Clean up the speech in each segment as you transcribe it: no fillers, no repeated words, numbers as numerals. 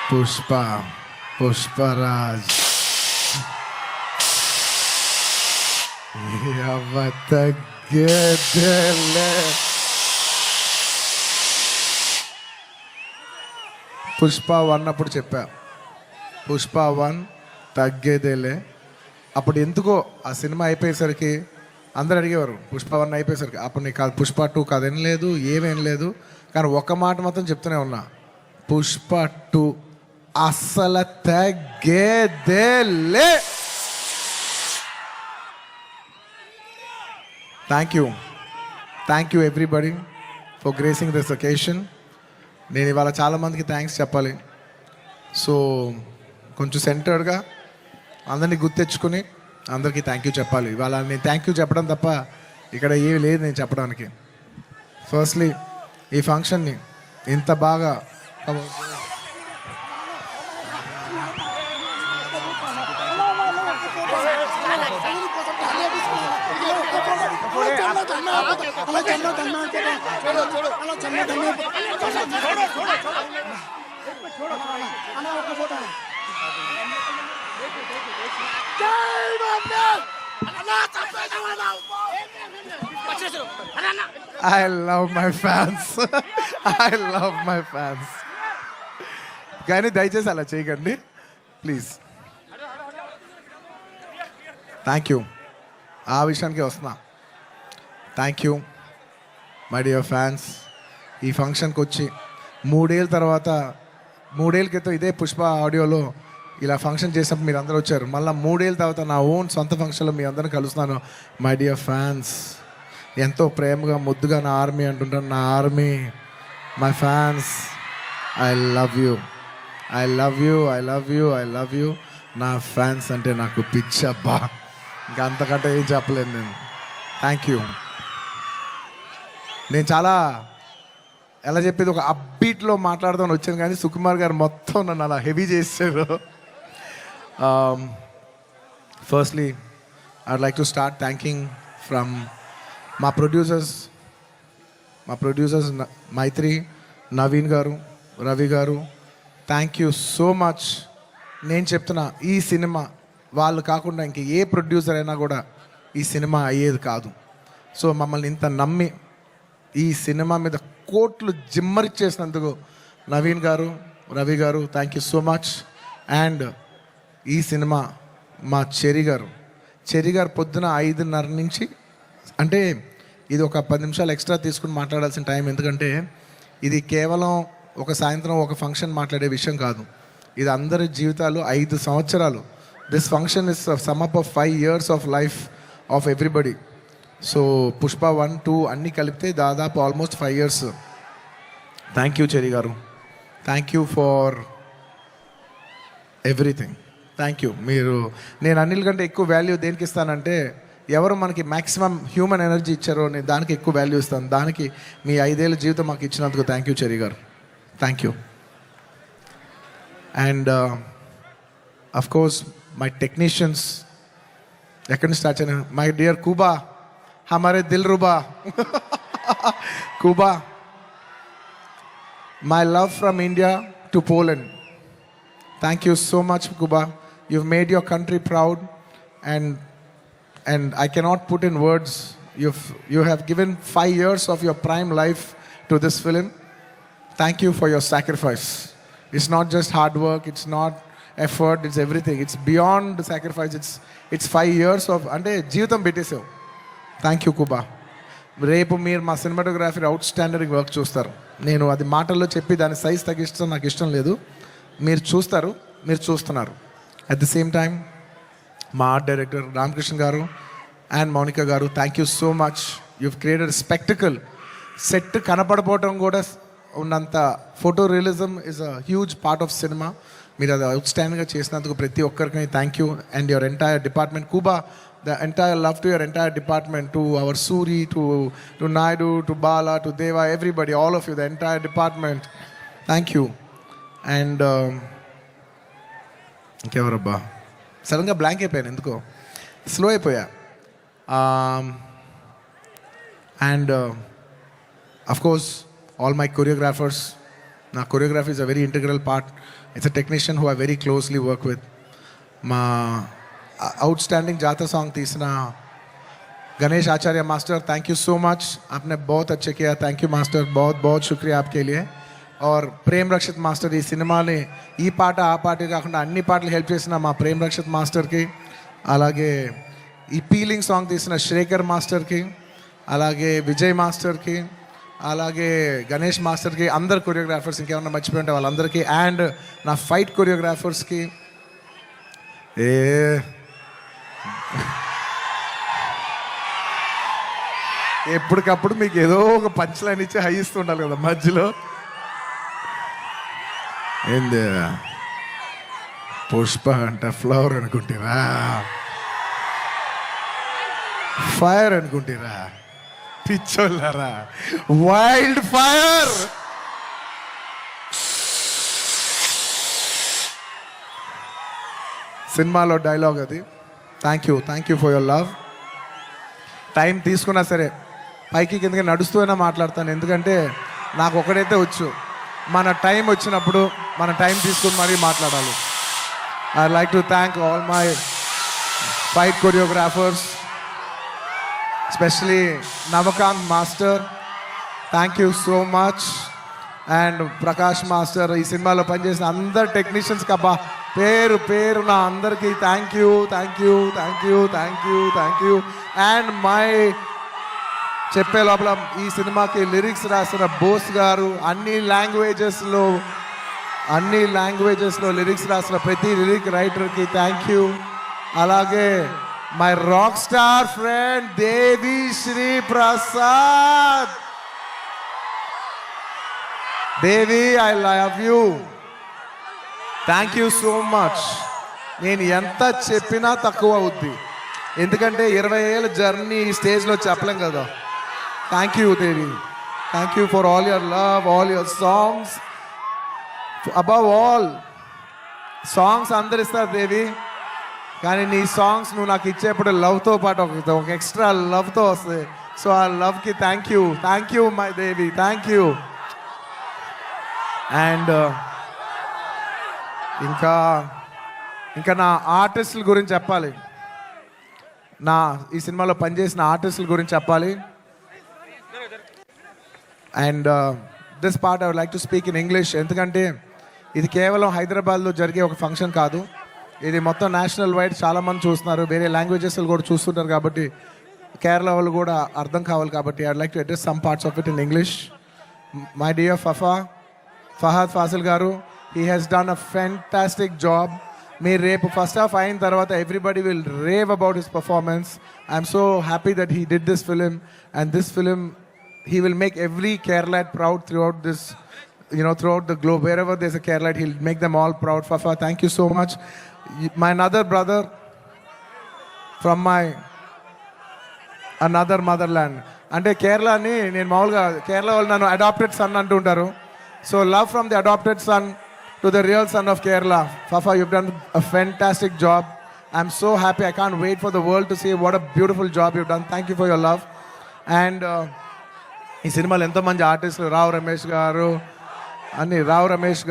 పుష్ప పుష్పరాజ్ తగ్గేదేలే. పుష్ప 1 అప్పుడు చెప్పా, పుష్ప 1 తగ్గేదేలే. అప్పుడు ఎందుకో ఆ సినిమా అయిపోయేసరికి అందరు అడిగేవారు, పుష్ప 1 అయిపోయేసరికి అప్పుడు నీకు కాదు పుష్ప 2 కాదేం లేదు, ఏమేం లేదు. కానీ ఒక్క మాట మాత్రం చెప్తూనే ఉన్నా, పుష్ప 2 అస్సలు తగ్గేదేలే. Thank you everybody for gracing this occasion. నేను ఇవాళ చాలామందికి థ్యాంక్స్ చెప్పాలి. సో కొంచెం సెంటర్డ్గా అందరినీ గుర్తెచ్చుకుని అందరికీ థ్యాంక్ యూ చెప్పాలి. ఇవాళ నేను థ్యాంక్ యూ చెప్పడం తప్ప ఇక్కడ ఏమీ లేదు నేను చెప్పడానికి. ఫస్ట్లీ ఈ ఫంక్షన్ని ఇంత బాగా I love my fans. I love my fans. కానీ దయచేసి అలా చేయకండి ప్లీజ్. Thank you. ఆ విషయానికి వస్తున్నా. Thank you my dear fans. ఈ ఫంక్షన్కి వచ్చి 3 ఏళ్ళ తర్వాత, 3 ఏళ్ళ క్రితం ఇదే పుష్ప ఆడియోలో ఇలా ఫంక్షన్ చేసినప్పుడు మీరు అందరూ వచ్చారు. మళ్ళీ 3 ఏళ్ళ తర్వాత నా ఓన్ సొంత ఫంక్షన్లో మీ అందరిని కలుస్తున్నాను. మై డియర్ ఫ్యాన్స్, ఎంతో ప్రేమగా ముద్దుగా నా ఆర్మీ అంటుంటాను. నా army, my fans, I love you, I love you, I love you, I love you. నా ఫ్యాన్స్ అంటే నాకు పిచ్చబ్బా, ఇంకా అంతకంటే ఏం చెప్పలేను నేను. Thank you. నేను చాలా ఎలా చెప్పేది ఒక అప్బీట్లో మాట్లాడదామని వచ్చాను, కానీ సుకుమార్ గారు మొత్తం నన్ను అలా హెవీ చేశారు. Firstly I'd like to start thanking from మా ప్రొడ్యూసర్స్ మైత్రి, నవీన్ గారు, రవి గారు. Thank you so much. నేను చెప్తున్నా, ఈ సినిమా వాళ్ళు కాకుండా ఇంక ఏ ప్రొడ్యూసర్ అయినా కూడా ఈ సినిమా అయ్యేది కాదు. సో మమ్మల్ని ఇంత నమ్మి ఈ సినిమా మీద కోట్లు జిమ్మరిచ్చేసినందుకు నవీన్ గారు, రవి గారు, thank you so much. And ఈ సినిమా మా చెరి గారు పొద్దున 5:30 నుంచి, అంటే ఇది ఒక 10 నిమిషాలు ఎక్స్ట్రా తీసుకుని మాట్లాడాల్సిన టైం. ఎందుకంటే ఇది కేవలం ఒక సాయంత్రం ఒక ఫంక్షన్ మాట్లాడే విషయం కాదు. ఇది అందరి జీవితాలు 5 సంవత్సరాలు. This function is sum up of 5 years of life of everybody. So Pushpa 1, 2 అన్నీ కలిపితే దాదాపు ఆల్మోస్ట్ 5 years. థ్యాంక్ యూ చెరి గారు, thank you for everything. Thank you. నేను అన్నిల కంటే ఎక్కువ వాల్యూ దేనికి ఇస్తానంటే, ఎవరు మనకి మ్యాక్సిమం హ్యూమన్ ఎనర్జీ ఇచ్చారో నేను దానికి ఎక్కువ వాల్యూ ఇస్తాను. దానికి మీ 5 ఏళ్ళ జీవితం మాకు ఇచ్చినందుకు థ్యాంక్ యూ చెరి గారు, thank you. And of course my technicians, ఎక్కడి నుంచి స్టార్ట్ చేయను, మై డియర్ కూబా, हमारे दिल रुबा Kuba, my love from India to Poland. Thank you so much, Kuba. You've made your country proud, and I cannot put in words. You have given 5 years of your prime life to this film. Thank you for your sacrifice. It's not just hard work, it's not effort, it's everything. It's beyond the sacrifice. It's 5 years of ante jeevitam పెట్టేసావు. Thank you Kuba. రేపు మీరు మా cinematography out standard work చూస్తారు. నేను అది మాటల్లో చెప్పి దాని సైజ్ తగ్గిస్తాం నాకు ఇష్టం లేదు. మీరు చూస్తారు, మీరు చూస్తున్నారు. అట్ ది సేమ్ టైం మా art director Ramakrishna garu and Mounika garu, thank you so much. You've created spectacle. Set కనపడపోవటం కూడా ఉన్నంత photo realism is a huge part of cinema. మీరు అది అవుట్ స్టాండింగ్గా చేసినందుకు ప్రతి ఒక్కరికి thank you. And your entire department Kuba, the entire love to your entire department, to our Suri, to Naidu, to Bala, to Deva, everybody, all of you, the entire department, thank you. And ఇంకెవరబ్బా సడన్గా blank అయిపోయాను, ఎందుకో slow అయిపోయా. And of course all my choreographers, నా choreography is a very integral part. It's a technician who I very closely work with. మా outstanding जाता song तीसरा Ganesh Acharya master, thank you so much, आपने बहुत अच्छे किया. थैंक यू मास्टर, बहुत बहुत शुक्रिया आपके लिए. और ప్రేమ్ రక్షిత్ మాస్టర్ ఈ సినిమాని ఈ పాట ఆ పాట కాకుండా అన్ని పాటలు హెల్ప్ చేసిన మా ప్రేమ్ రక్షిత్ మాస్టర్కి, అలాగే ఈ పీలింగ్ సాంగ్ తీసిన శేఖర్ మాస్టర్కి, అలాగే విజయ్ మాస్టర్కి, అలాగే గణేష్ మాస్టర్కి, అందరు కొరియోగ్రాఫర్స్, ఇంకేమన్నా మర్చిపోయి ఉంటే వాళ్ళందరికీ, అండ్ నా ఫైట్ కొరియోగ్రాఫర్స్కి. ఎప్పటికప్పుడు మీకు ఏదో ఒక పంచ్ లైన్ ఇచ్చి హై ఇస్తూ ఉండాలి కదా మధ్యలో. ఏంది పుష్ప అంట ఫ్లవర్ అనుకుంటారా, ఫైర్ అనుకుంటారా, పిచ్చోళ్ళారా, వైల్డ్ ఫైర్. సినిమాలో డైలాగ్ అది. Thank you for your love. Time తీసుకున్నా సరే పైకి కిందకి నడుస్తూనే మాట్లాడతాను, ఎందుకంటే నాకు ఒకడైతే వచ్చు, మన టైం వచ్చినప్పుడు మన టైం తీసుకుని మరీ మాట్లాడాలి. I like to thank all my fight choreographers, especially Navakanth master, thank you so much. And Prakash master, ఈ సినిమాలో పనిచేసిన అందరు టెక్నీషియన్స్కి అబ్బా పేరు నా అందరికీ థ్యాంక్ యూ. అండ్ మై చెప్పే లోపల ఈ సినిమాకి లిరిక్స్ రాసిన బోస్ గారు, అన్ని లాంగ్వేజెస్లో లిరిక్స్ రాసిన ప్రతి లిరిక్ రైటర్కి థ్యాంక్ యూ. అలాగే my rock star friend Devi Sri Prasad. Devi, I love you, thank you so much. నేను ఎంత చెప్పినా తక్కువ అవుద్ది, ఎందుకంటే 20 ఏళ్ళ జర్నీ ఈ స్టేజ్లో చెప్పలేం కదా. Thank you Devi, thank you for all your love, all your songs. Above all songs అందరు ఇస్తారు దేవి, కానీ నీ సాంగ్స్ నువ్వు నాకు ఇచ్చేప్పుడు లవ్తో పాటు ఒక ఎక్స్ట్రా లవ్తో వస్తుంది. సో ఆ లవ్కి thank you my Devi, thank you. And ఇంకా నా ఆర్టిస్టుల గురించి చెప్పాలి, ఈ సినిమాలో పనిచేసిన ఆర్టిస్టుల గురించి చెప్పాలి. And this part I would like to speak in English, ఎందుకంటే ఇది కేవలం హైదరాబాద్లో జరిగే ఒక ఫంక్షన్ కాదు, ఇది మొత్తం నేషనల్ వైడ్ చాలామంది చూస్తున్నారు, వేరే లాంగ్వేజెస్ కూడా చూస్తుంటారు, కాబట్టి కేరళ వాళ్ళు కూడా అర్థం కావాలి. కాబట్టి I would like to address some parts of it in English. My dear Fahadh Faasil garu, he has done a fantastic job. మీరు రేపు ఫస్ట్ హాఫ్ అయిన తర్వాత everybody will rave about his performance. I'm so happy that he did this film, and this film he will make every Keralite proud throughout this, throughout the globe. Wherever there's a Keralite, he'll make them all proud. Fafa, thank you so much. My another brother from my another motherland. అంటే కేరళని నేను మామూలుగా కేరళ వాళ్ళు నన్ను adapted sun అంటుంటారు. So love from the adopted son to the real son of Kerala. Fafa, you've done a fantastic job. I'm so happy. I can't wait for the world to see what a beautiful job you've done. Thank you for your love. And ఈ సినిమాలో ఎంతోమంది ఆర్టిస్టులు, రావు రమేష్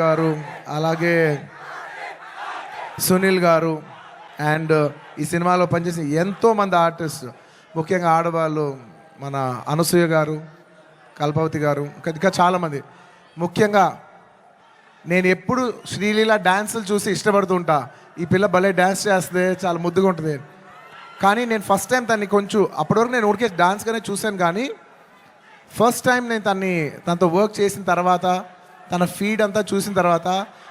గారు, అలాగే సునీల్ గారు, and ఈ సినిమాలో పనిచేసిన ఎంతోమంది ఆర్టిస్ట్, ముఖ్యంగా ఆడవాళ్ళు, మన అనసూయ గారు, కల్పవతి గారు, ఇంకా చాలామంది. ముఖ్యంగా నేను ఎప్పుడు శ్రీలీల డ్యాన్సులు చూసి ఇష్టపడుతూ ఉంటా, ఈ పిల్ల భలే డ్యాన్స్ చేస్తే చాలా ముద్దుగా ఉంటుంది. కానీ నేను ఫస్ట్ టైం తన్ని కొంచెం, అప్పటివరకు నేను ఊరికే డాన్స్గానే చూశాను, కానీ ఫస్ట్ టైం నేను తనతో వర్క్ చేసిన తర్వాత, తన ఫీడ్ అంతా చూసిన తర్వాత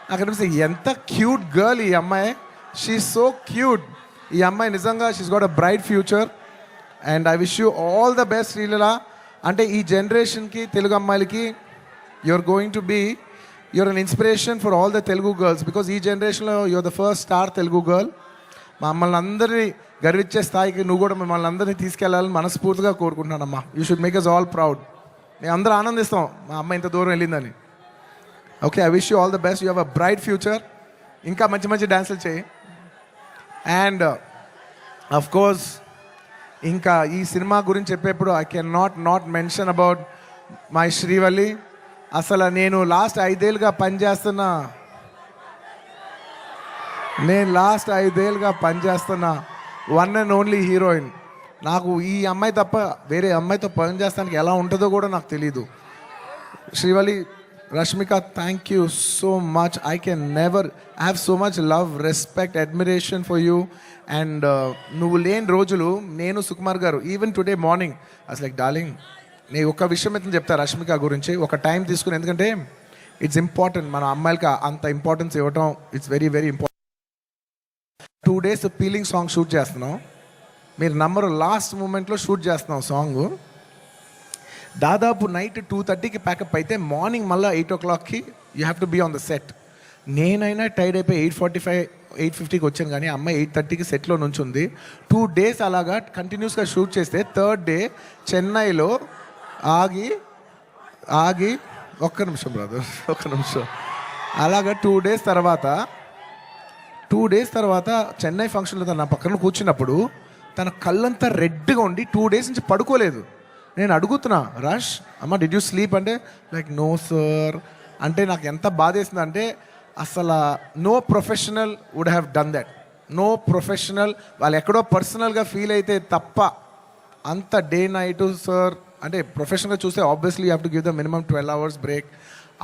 నాకు అనిపిస్తుంది ఎంత క్యూట్ గర్ల్ ఈ అమ్మాయి. She so cute. ఈ అమ్మాయి నిజంగా she's got a bright future. And I wish you all the best Sreeleela. అంటే ఈ జనరేషన్కి, తెలుగు అమ్మాయిలకి you're an inspiration for all the Telugu girls, because ఈ జనరేషన్లో you're the first star Telugu girl. మమ్మల్ని అందరినీ గర్వించే స్థాయికి నువ్వు కూడా మమ్మల్ని అందరినీ తీసుకెళ్ళాలని మనస్ఫూర్తిగా కోరుకుంటున్నానమ్మా. You should make us all proud. మేము అందరూ ఆనందిస్తాం మా అమ్మ ఇంత దూరం వెళ్ళిందని. Okay, I wish you all the best. You have a bright future. ఇంకా మంచి మంచి డ్యాన్సులు చేయి. అండ్ అఫ్ కోర్స్ ఇంకా ఈ సినిమా గురించి చెప్పేప్పుడు I can not mention about my Srivalli. అసలు నేను లాస్ట్ 5 ఏళ్ళుగా పనిచేస్తున్నా వన్ అండ్ ఓన్లీ హీరోయిన్. నాకు ఈ అమ్మాయి తప్ప వేరే అమ్మాయితో పని చేస్తానికి ఎలా ఉంటుందో కూడా నాకు తెలీదు. Srivalli, Rashmika, thank you so much. I can never have so much love, respect, admiration for you. And నువ్వు లేని రోజులు నేను సుకుమార్ గారు ఈవెన్ టుడే మార్నింగ్ అసలు లైక్ డార్లింగ్, నేను ఒక విషయం అయితే చెప్తా రష్మిక గురించి, ఒక టైం తీసుకుని, ఎందుకంటే ఇట్స్ ఇంపార్టెంట్. మన అమ్మాయిలకి అంత ఇంపార్టెన్స్ ఇవ్వటం it's very very important. 2 days peeling song shoot చేస్తున్నాం. మీరు నంబరు లాస్ట్ మూమెంట్లో షూట్ చేస్తున్నాం సాంగ్. దాదాపు నైట్ 2:30కి ప్యాకప్ అయితే మార్నింగ్ మళ్ళీ 8 o'clockకి you have to be on the set. నేనైనా టైర్డ్ అయిపోయి 8:45, 8:50కి వచ్చాను, కానీ అమ్మాయి 8:30కి సెట్లో నుంచుంది. 2 days అలాగా కంటిన్యూస్గా షూట్ చేస్తే థర్డ్ డే చెన్నైలో ఆగి ఒక్క నిమిషం బ్రదర్, ఒక్క నిమిషం. అలాగా 2 days తర్వాత చెన్నై ఫంక్షన్లో తను నా పక్కన కూర్చున్నప్పుడు తన కళ్ళంతా రెడ్గా ఉండి 2 days నుంచి పడుకోలేదు. నేను అడుగుతున్నా, రష్ అమ్మ డిడ్ యూ స్లీప్ అంటే లైక్ నో సార్ అంటే నాకు ఎంత బాధేసింది అంటే అసలు no professional would have done that. No professional వాళ్ళు ఎక్కడో పర్సనల్గా ఫీల్ అయితే తప్ప అంత డే నైట్ సార్ అంటే ప్రొఫెషనల్గా చూస్తే obviously you have to give the minimum 12 hours break.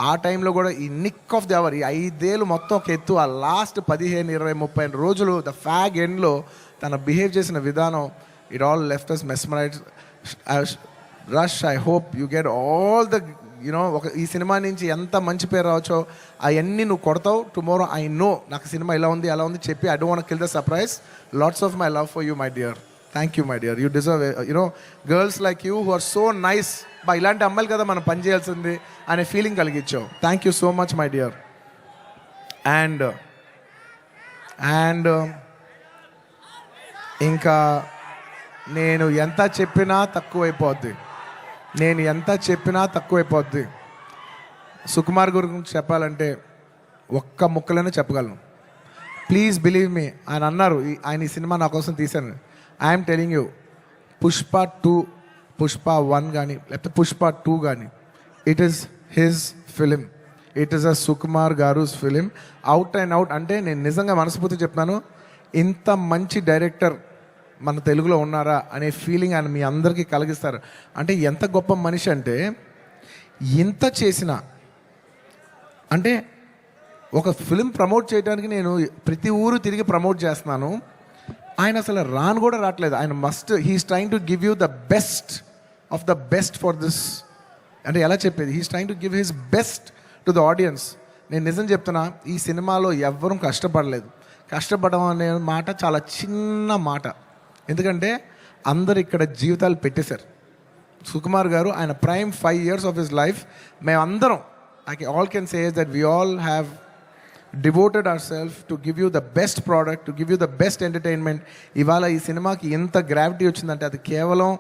ఆ టైంలో కూడా ఈ నిక్ ఆఫ్ ది అవర్, ఈ 5 ఏళ్ళు మొత్తం ఒక ఎత్తు, ఆ లాస్ట్ 15, 20, 30 రోజులు ద ఫ్యాగ్ ఎండ్లో తన బిహేవ్ చేసిన విధానం, it all left us mesmerize. Rash, I hope you get all the ఈ సినిమా నుంచి ఎంత మంచి పేరు రావచ్చో అవన్నీ నువ్వు కొడతావు. టుమారో ఐ నో నాకు సినిమా ఇలా ఉంది అలా ఉంది చెప్పి I don't want kill the surprise. Lots of my love for you my dear. Thank you my dear. You deserve girls like you who are so nice. ఇలాంటి అమ్మాయిలు కదా మనం పని చేయాల్సింది అనే ఫీలింగ్ కలిగించావు. Thank you so much my dear. And ఇంకా నేను ఎంత చెప్పినా తక్కువైపోద్ది. సుకుమార్ గురించి చెప్పాలంటే ఒక్క ముక్కలోనే చెప్పగలను. Please believe me. ఆయన అన్నారు ఆయన ఈ సినిమా నా కోసం తీశాను. I'm telling you, Pushpa 2, Pushpa 1 కానీ లేకపోతే పుష్ప 2 కానీ it is his film. It is a Sukumar గారుస్ ఫిలిం. Out and out. అంటే నేను నిజంగా మనస్ఫూర్తిగా చెప్తున్నాను, ఇంత మంచి డైరెక్టర్ మన తెలుగులో ఉన్నారా అనే ఫీలింగ్ ఆయన మీ అందరికీ కలిగిస్తారు. అంటే ఎంత గొప్ప మనిషి అంటే ఇంత చేసిన అంటే ఒక ఫిలిం ప్రమోట్ చేయడానికి నేను ప్రతి ఊరు తిరిగి ప్రమోట్ చేస్తున్నాను. ఆయన అసలు రాను కూడా రావట్లేదు. ఆయన he's trying to give you the best of the best for this. అంటే ఎలా చెప్పేది, he's trying to give his best to the audience. నేను నిజం చెప్తున్నా, ఈ సినిమాలో ఎవ్వరూ కష్టపడలేదు. కష్టపడడం అనే మాట చాలా చిన్న మాట. ఎందుకంటే అందరు ఇక్కడ జీవితాలు పెట్టేశారు. సుకుమార్ గారు ఆయన prime 5 years of his life మేమందరం all can say that we all have devoted our self to give you the best product, to give you the best entertainment. ఇవాళ ఈ సినిమాకి ఎంత గ్రావిటీ వచ్చిందంటే అది కేవలం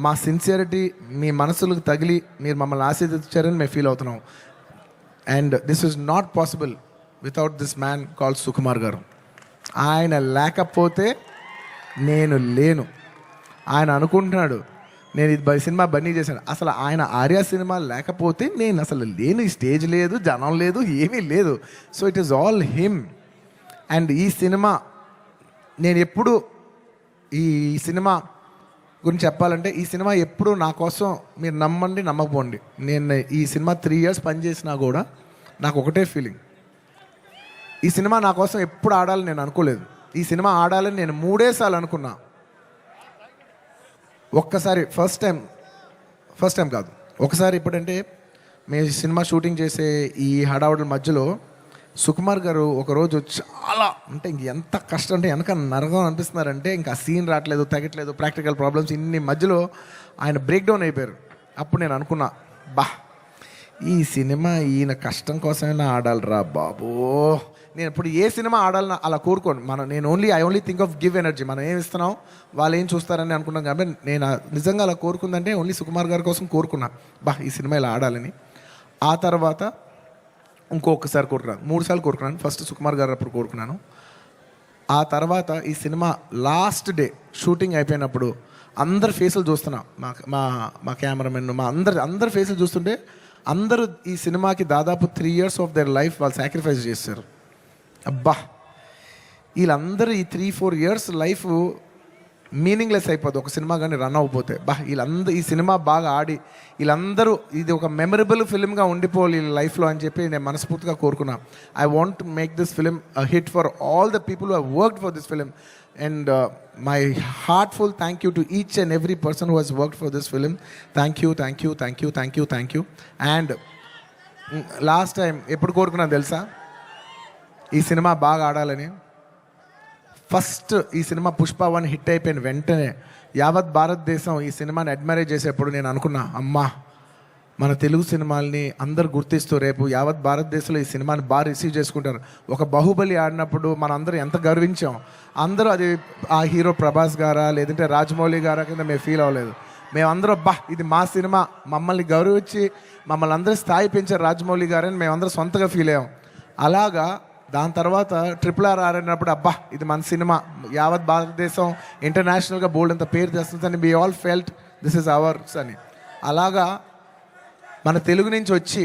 మా సిన్సియరిటీ మీ మనసులకు తగిలి మీరు మమ్మల్ని ఆశీర్వదించారని మేము ఫీల్ అవుతున్నాం. And this is not possible without this man called Sukumar garu. ఆయన లేకపోతే నేను లేను. ఆయన అనుకుంటున్నాడు నేను ఇది సినిమా బన్నీ చేశాను. అసలు ఆయన ఆర్య సినిమా లేకపోతే నేను అసలు లేను. ఈ స్టేజ్ లేదు, జనం లేదు, ఏమీ లేదు. So it is all him. And ఈ సినిమా నేను ఎప్పుడు ఈ సినిమా గురించి చెప్పాలంటే ఈ సినిమా ఎప్పుడు నా కోసం మీరు నమ్మండి నమ్మకపోండి, నేను ఈ సినిమా 3 years పనిచేసినా కూడా నాకు ఒకటే ఫీలింగ్, ఈ సినిమా నా కోసం ఎప్పుడు ఆడాలని నేను అనుకోలేదు. ఈ సినిమా ఆడాలని నేను 3 సార్లు అనుకున్నా. ఒక్కసారి ఫస్ట్ టైం కాదు, ఒకసారి ఇప్పుడంటే మేము సినిమా షూటింగ్ చేసే ఈ హడావుడి మధ్యలో సుకుమార్ గారు ఒకరోజు చాలా అంటే ఎంత కష్టం అంటే వెనక నరకం అనిపిస్తున్నారంటే ఇంకా సీన్ రావట్లేదు, తగ్గట్లేదు, ప్రాక్టికల్ ప్రాబ్లమ్స్ ఇన్ని మధ్యలో ఆయన బ్రేక్ డౌన్ అయిపోయారు. అప్పుడు నేను అనుకున్నా, ఈ సినిమా ఈయన కష్టం కోసమైనా ఆడాలిరా బాబో. నేను ఇప్పుడు ఏ సినిమా ఆడాలన్నా అలా కోరుకోను. I only think of give energy. మనం ఏం ఇస్తున్నాం వాళ్ళు ఏం చూస్తారని అనుకున్నాం. కాబట్టి నేను నిజంగా అలా కోరుకుందంటే ఓన్లీ సుకుమార్ గారి కోసం కోరుకున్నా, ఈ సినిమా ఇలా ఆడాలని. ఆ తర్వాత ఇంకొకసారి కోరుకున్నాను, 3 సార్లు కోరుకున్నాను. ఫస్ట్ సుకుమార్ గారు అప్పుడు కోరుకున్నాను. ఆ తర్వాత ఈ సినిమా లాస్ట్ డే షూటింగ్ అయిపోయినప్పుడు అందరి ఫేసులు చూస్తున్నా, మా కెమెరామెన్, మా అందరి ఫేసులు చూస్తుంటే అందరూ ఈ సినిమాకి దాదాపు 3 years ఆఫ్ దర్ లైఫ్ వాళ్ళు సాక్రిఫైస్ చేశారు. అబ్బా, వీళ్ళందరూ ఈ 3-4 years లైఫ్ మీనింగ్లెస్ అయిపోద్ది ఒక సినిమా కానీ రన్ అవ్వకపోతే. వీళ్ళందరూ ఈ సినిమా బాగా ఆడి వీళ్ళందరూ ఇది ఒక మెమరబుల్ ఫిల్మ్గా ఉండిపోవాలి వీళ్ళ లైఫ్లో అని చెప్పి నేను మనస్ఫూర్తిగా కోరుకున్నా. I want to make this film hit for all the people who have worked for this film. And my heartful thank you to each and every person who has worked for this film. Thank you. And last time ఎప్పుడు కోరుకున్నా తెలుసా ఈ cinema బాగా ఆడాలని? First ఈ cinema Pushpa 1 hit అయిపోయిన వెంటనే యావత్ భారతదేశం ఈ సినిమాని అడ్మైర్ చేసేప్పుడు నేను అనుకున్నా, అమ్మా మన తెలుగు సినిమాల్ని అందరు గుర్తిస్తూ రేపు యావత్ భారతదేశంలో ఈ సినిమాని బాగా రిసీవ్ చేసుకుంటారు. ఒక బాహుబలి ఆడినప్పుడు మనందరూ ఎంత గర్వించాం. అందరూ అది ఆ హీరో ప్రభాస్ గారా లేదంటే రాజమౌళి గారా కింద మేము ఫీల్ అవ్వలేదు. మేమందరం ఇది మా సినిమా, మమ్మల్ని గౌరవించి మమ్మల్ని అందరూ స్థాయి పెంచారు రాజమౌళి గారని మేమందరం సొంతగా ఫీల్ అయ్యాం. అలాగా దాని తర్వాత RRR ఆడినప్పుడు ఇది మన సినిమా, యావత్ భారతదేశం ఇంటర్నేషనల్గా బోల్డ్ అంత పేరు తెస్తుందని we all felt this is ours అని. అలాగా మన తెలుగు నుంచి వచ్చి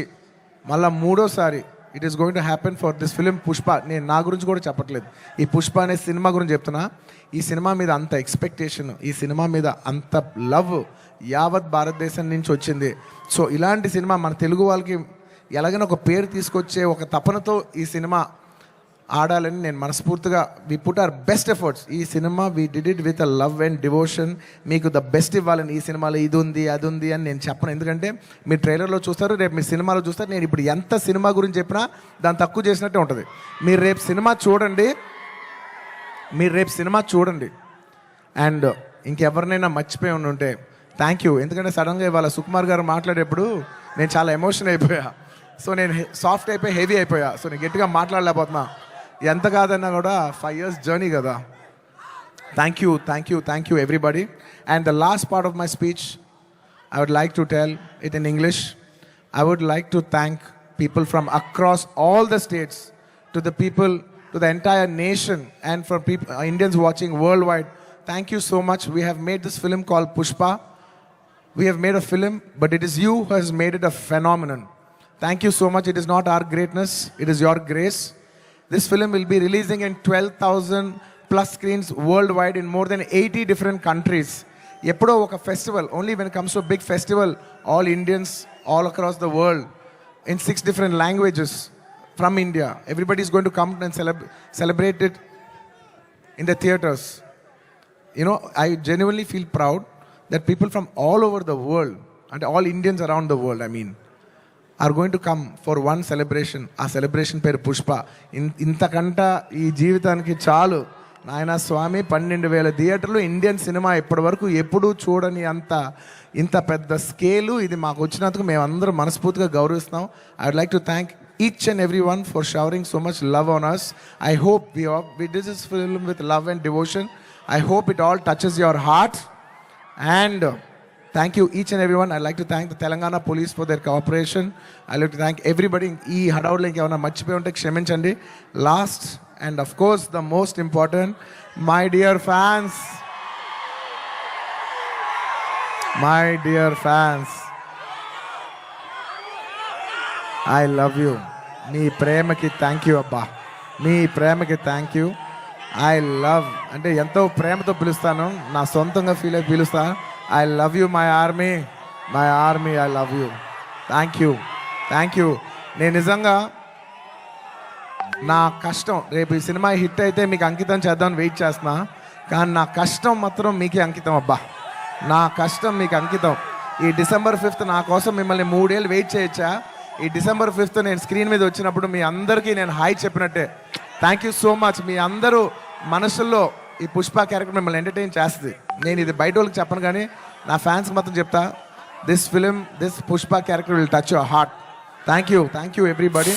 మళ్ళీ 3వసారి it is going to happen for this film Pushpa. నేను నా గురించి కూడా చెప్పట్లేదు, ఈ పుష్ప అనే సినిమా గురించి చెప్తున్నా. ఈ సినిమా మీద అంత ఎక్స్పెక్టేషన్, ఈ సినిమా మీద అంత లవ్ యావత్ భారతదేశం నుంచి వచ్చింది. సో ఇలాంటి సినిమా మన తెలుగు వాళ్ళకి ఎలాగైనా ఒక పేరు తీసుకొచ్చే ఒక తపనతో ఈ సినిమా ఆడాలని నేను మనస్ఫూర్తిగా we put our best efforts. ఈ cinema we did it with a love and devotion. మీకు ద బెస్ట్ ఇవ్వాలని, ఈ సినిమాలో ఇది ఉంది అది ఉంది అని నేను చెప్పను. ఎందుకంటే మీరు ట్రైలర్లో చూస్తారు, రేపు మీ సినిమాలో చూస్తారు. నేను ఇప్పుడు ఎంత సినిమా గురించి చెప్పినా దాన్ని తక్కువ చేసినట్టే ఉంటుంది. మీరు రేపు సినిమా చూడండి. అండ్ ఇంకెవరినైనా మర్చిపోయి ఉంటే థ్యాంక్ యూ. ఎందుకంటే సడన్గా ఇవాళ సుకుమార్ గారు మాట్లాడేప్పుడు నేను చాలా ఎమోషన్ అయిపోయా. సో నేను సాఫ్ట్ అయిపోయి హెవీ అయిపోయా. సో నేను గట్టిగా మాట్లాడలేకపోతున్నా. ఎంత కాదన్నా కూడా 5 years జర్నీ కదా. Thank you everybody. And the last part of my speech I would like to tell it in English. I would like to thank people from across all the states, to the people, to the entire nation, and for people, Indians watching worldwide. Thank you so much. We have made this film called Pushpa. We have made a film, but it is you who has made it a phenomenon. Thank you so much. It is not our greatness, it is your grace. This film will be releasing in 12,000 plus screens worldwide in more than 80 different countries. Eppudo oka festival, only when it comes to a big festival, all Indians all across the world in 6 different languages from India, everybody is going to come and celebrate it in the theaters. You know, I genuinely feel proud that people from all over the world, and all Indians around the world, I mean, are going to come for one celebration. ఆ celebration పేరు పుష్ప. ఇంతకంట ఈ జీవితానికి చాలు నాయన స్వామి. 12,000 థియేటర్లు, Indian cinema ఇప్పటి వరకు ఎప్పుడూ చూడని ఇంత పెద్ద స్కేలు ఇది మాకు వచ్చినందుకు మేమందరం మనస్ఫూర్తిగా గౌరవిస్తున్నాం. I would like to thank each and everyone for showering so much love on us. I hope we did this film with love and devotion. I hope it all touches your heart. And thank you each and everyone. I'd like to thank the Telangana police for their cooperation. I'd like to thank everybody. Ee hadavulo inkevarna marchipoyi unte kshaminchandi. Last and of course the most important, my dear fans. I love you. మీ ప్రేమకి thank you అబ్బా. మీ ప్రేమకి thank you. I love అంటే ఎంతో ప్రేమతో పిలుస్తాను, నా సొంతంగా feel అయి పిలుస్తాను. I love you, my army, I love you. Thank you. నేను నిజంగా నా కష్టం రేపు ఈ సినిమా హిట్ అయితే మీకు అంకితం చేద్దామని వెయిట్ చేస్తున్నా. కానీ నా కష్టం మాత్రం మీకే అంకితం అబ్బా. నా కష్టం మీకు అంకితం. ఈ December 5th నా కోసం మిమ్మల్ని 3 ఏళ్ళు వెయిట్ చేయొచ్చా? ఈ December 5th నేను స్క్రీన్ మీద వచ్చినప్పుడు మీ అందరికీ నేను హాయ్ చెప్పినట్టే. Thank you so much. మీ అందరూ మనసుల్లో ఈ పుష్ప క్యారెక్టర్ మిమ్మల్ని ఎంటర్టైన్ చేస్తుంది. నేను ఇది బయట వాళ్ళకి చెప్పను కానీ నా ఫ్యాన్స్కి మాత్రం చెప్తా, this Pushpa character will touch your heart. Thank you everybody.